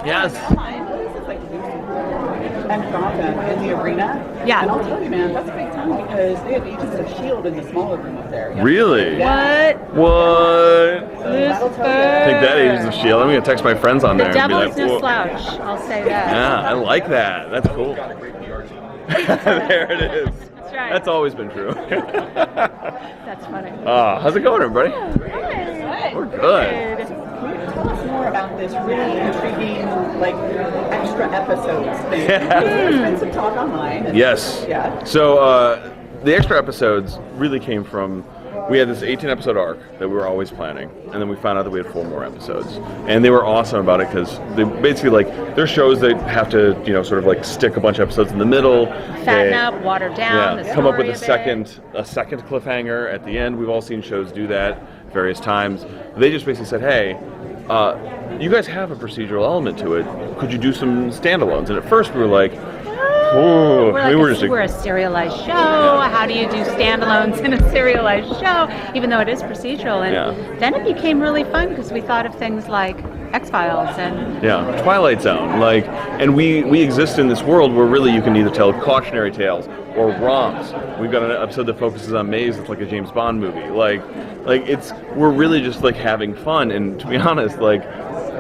Yes. And Gotham in the arena. Yeah. And I'll tell you, man, that's a big time because they have Agents of S.H.I.E.L.D. in the smaller room up there. Yeah. Really? Yeah. What? Lucifer. Take that, Agents of S.H.I.E.L.D. I'm going to text my friends on The there and be devil like, is no whoa. slouch. I'll say that. Yeah, I like that. That's cool. There it is. That's right. That's always been true. That's funny. How's it going, everybody? Good. We're good. Tell us more about this really intriguing, like, extra episodes thing. Yeah. There's been some talk online. And, Yes. Yeah. So the extra episodes really came from, we had this 18-episode arc that we were always planning, and then we found out that we had 4 more episodes. And they were awesome about it because they basically, like, they're shows that have to, sort of like stick a bunch of episodes in the middle. Fatten up, water down. Yeah, The come up with story a second cliffhanger at the end. We've all seen shows do that various times. They just basically said, hey, you guys have a procedural element to it. Could you do some standalones? And at first we were like, oh, we're a serialized show. Yeah. How do you do standalones in a serialized show, even though it is procedural? And then it became really fun because we thought of things like X-Files and Twilight Zone. And we exist in this world where really you can either tell cautionary tales or romps. We've got an episode that focuses on Maze. It's like a James Bond movie. We're really just like having fun. And to be honest,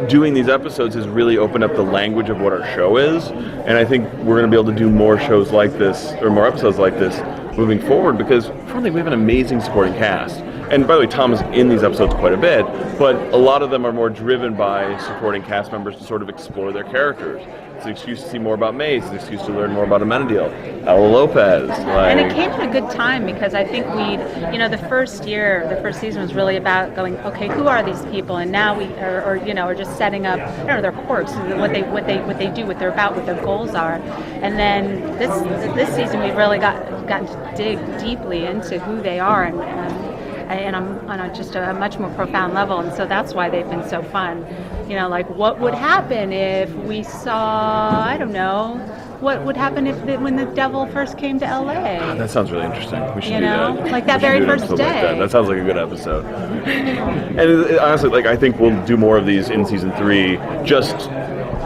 doing these episodes has really opened up the language of what our show is, and I think we're going to be able to do more shows like this, or more episodes like this, moving forward, because frankly we have an amazing supporting cast. And by the way, Tom is in these episodes quite a bit, but a lot of them are more driven by supporting cast members to sort of explore their characters. It's an excuse to see more about Maze, it's an excuse to learn more about Amenadiel, Ella Lopez. And it came at a good time because I think the first season was really about going, okay, who are these people? And now we are just setting up, their quirks, what they do, what they're about, what their goals are. And then this season we've really gotten to dig deeply into who they are and on just a much more profound level, and so that's why they've been so fun. What would happen if we saw, I don't know, what would happen when the devil first came to LA? That sounds really interesting. We should do that. Like that very first day. That sounds like a good episode. And honestly, I think we'll do more of these in season 3, just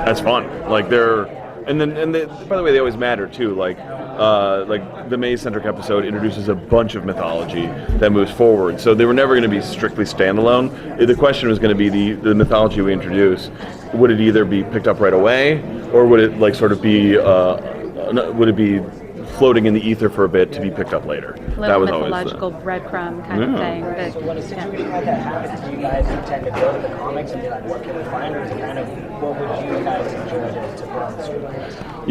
as fun. By the way, they always matter too. The Maze-centric episode introduces a bunch of mythology that moves forward. So they were never going to be strictly standalone. The question was going to be the mythology we introduce. Would it either be picked up right away, or would it be floating in the ether for a bit to be picked up later? That was mythological breadcrumb kind of thing. So when it's had that happen, do you guys tend to go to the comics and be like, what can we find, or is it kind of what would you guys enjoy to put on the screen?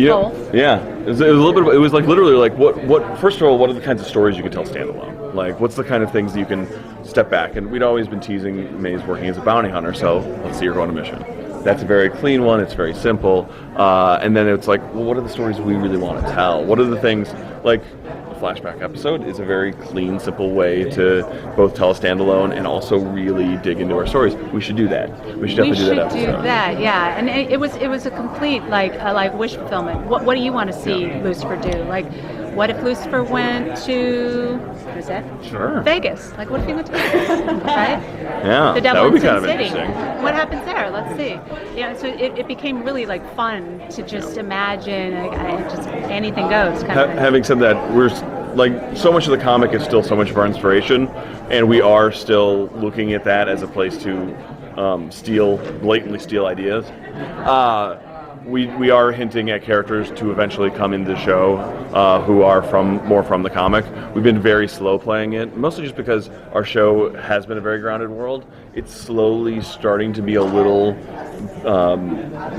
Both. Yeah. It was a little bit. It was literally what. First of all, what are the kinds of stories you can tell standalone? What's the kind of things that you can step back? And we'd always been teasing Maze working as a bounty hunter. So let's see her go on a mission. That's a very clean one. It's very simple. And then it's what are the stories we really want to tell? What are the things a flashback episode is a very clean, simple way to both tell a standalone and also really dig into our stories. We should do that. We should definitely do that episode. We should do that, yeah. And it was a complete wish fulfillment. What do you want to see Lucifer do? What if Lucifer went to Vegas? What if he went to Vegas? Right? Yeah, the Devil that would be in kind of City. interesting. What happens there? Let's see. Yeah, so it became really fun to just imagine. Just anything goes. Having said that, we're so much of the comic is still so much of our inspiration, and we are still looking at that as a place to blatantly steal ideas. We are hinting at characters to eventually come into the show who are more from the comic. We've been very slow playing it, mostly just because our show has been a very grounded world. It's slowly starting to be a little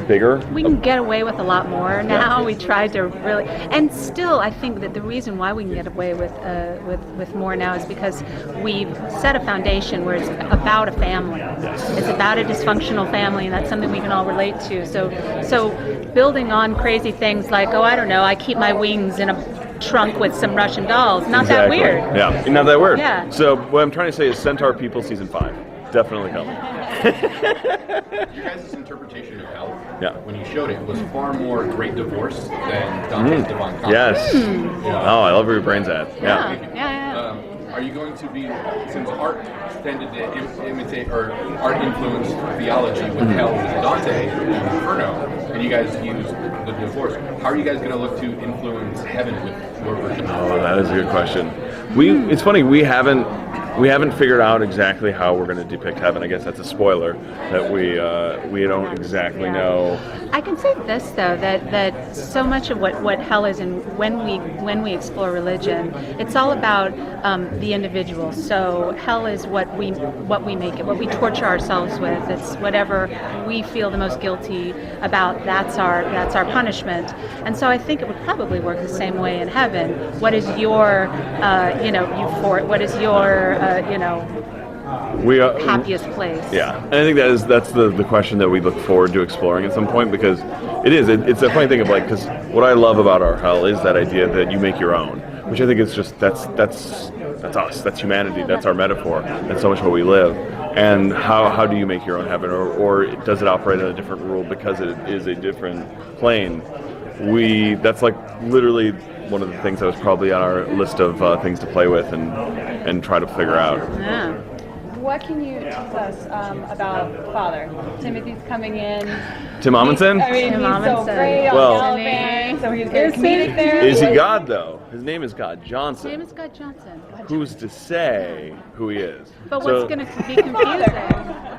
bigger. We can get away with a lot more now. We tried to really, and still, I think that the reason why we can get away with more now is because we've set a foundation where it's about a family. Yes. It's about a dysfunctional family, and that's something we can all relate to. So building on crazy things like, I don't know, I keep my wings in a trunk with some Russian dolls. Not that weird. Yeah, not that weird. Yeah. So what I'm trying to say is Centaur People season 5. Definitely coming. Your guys' interpretation of hell, when you showed it, was far more Great Divorce than Dante's Divine Comedy. Yes. Oh, I love where your brain's at. Yeah. Are you going to be, since art tended to imitate or art influenced theology with Hell and Dante and Inferno, and you guys use the divorce, how are you guys going to look to influence heaven with your version? Oh, that is a good question. It's funny, we haven't figured out exactly how we're going to depict heaven. I guess that's a spoiler that we don't exactly know. I can say this though, that so much of what hell is, and when we explore religion, it's all about the individual. So hell is what we make it, what we torture ourselves with. It's whatever we feel the most guilty about. That's our punishment. And so I think it would probably work the same way in heaven. What is your euphoric? What is your happiest place? Yeah, and I think that's the question that we look forward to exploring at some point, because it's a funny thing of like, because what I love about our hell is that idea that you make your own, which I think is just that's us, that's humanity, that's our metaphor, that's so much what we live. And how do you make your own heaven, or does it operate on a different rule because it is a different plane? That's like literally one of the things that was probably on our list of things to play with and try to figure out. Yeah. What can you tell us about Father? Timothy's coming in. Tim Amundsen? I mean, Tim he's so Amundsen. great on Well- the elephant, so he's very comedic there. Is he God though? His name is God Johnson. His name is God Johnson. Who's to say who he is? But So- what's going to be confusing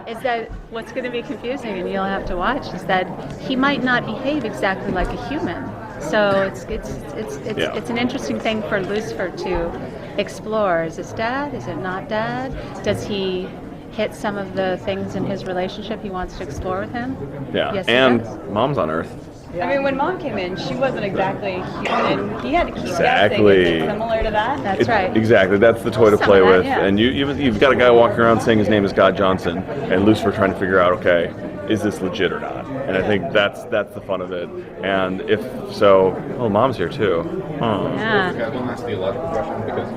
is that what's going to be confusing, and you'll have to watch, is that he might not behave exactly like a human. So it's an interesting thing for Lucifer to explore. Is this dad? Is it not dad? Does he hit some of the things in his relationship he wants to explore with him? Yeah, Yes, he and does. Mom's on Earth. I mean, when Mom came in, she wasn't exactly human. He had to keep Exactly. guessing. Is it similar to that? That's right. Exactly, that's the toy to Some play of that, with. yeah. And you've got a guy walking around saying his name is God Johnson, and Lucifer trying to figure out, okay, is this legit or not? And I think that's the fun of it. And if so, oh, Mom's here too. Huh. Yeah. I have one last theological question, because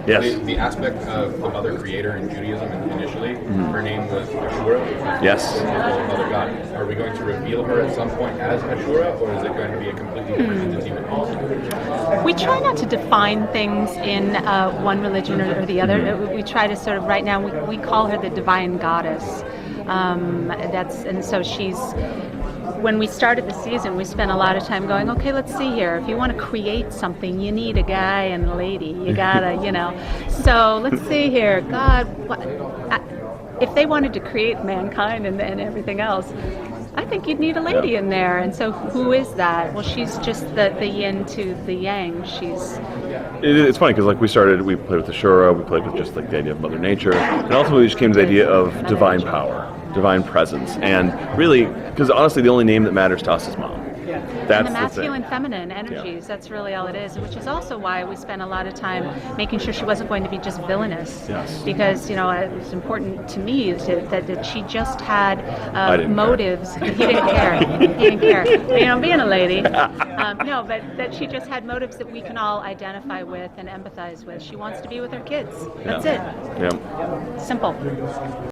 Yes. the aspect of the mother creator in Judaism initially, her name was Ashura, which is Yes. the mother god. Are we going to reveal her at some point as Ashura, or is it going to be a completely different entity with all? We try not to define things in one religion or the other. We try to sort of, right now, we call her the divine goddess. And so she's, when we started the season, we spent a lot of time going, okay, let's see here. If you want to create something, you need a guy and a lady. You gotta, So let's see here. God, if they wanted to create mankind and everything else, I think you'd need a lady in there. And so who is that? Well, she's just the yin to the yang. It's funny because we played with the Shura, we played with just like the idea of Mother Nature, and ultimately we just came to the idea of divine power, divine presence, and really, because honestly the only name that matters to us is Mom. That's And the masculine, thing. feminine energies, that's really all it is, which is also why we spent a lot of time making sure she wasn't going to be just villainous. Yes. Because, it was important to me that she just had I didn't motives. He didn't care. He didn't care. Being a lady. No, but that she just had motives that we can all identify with and empathize with. She wants to be with her kids. That's it. Yeah. Simple.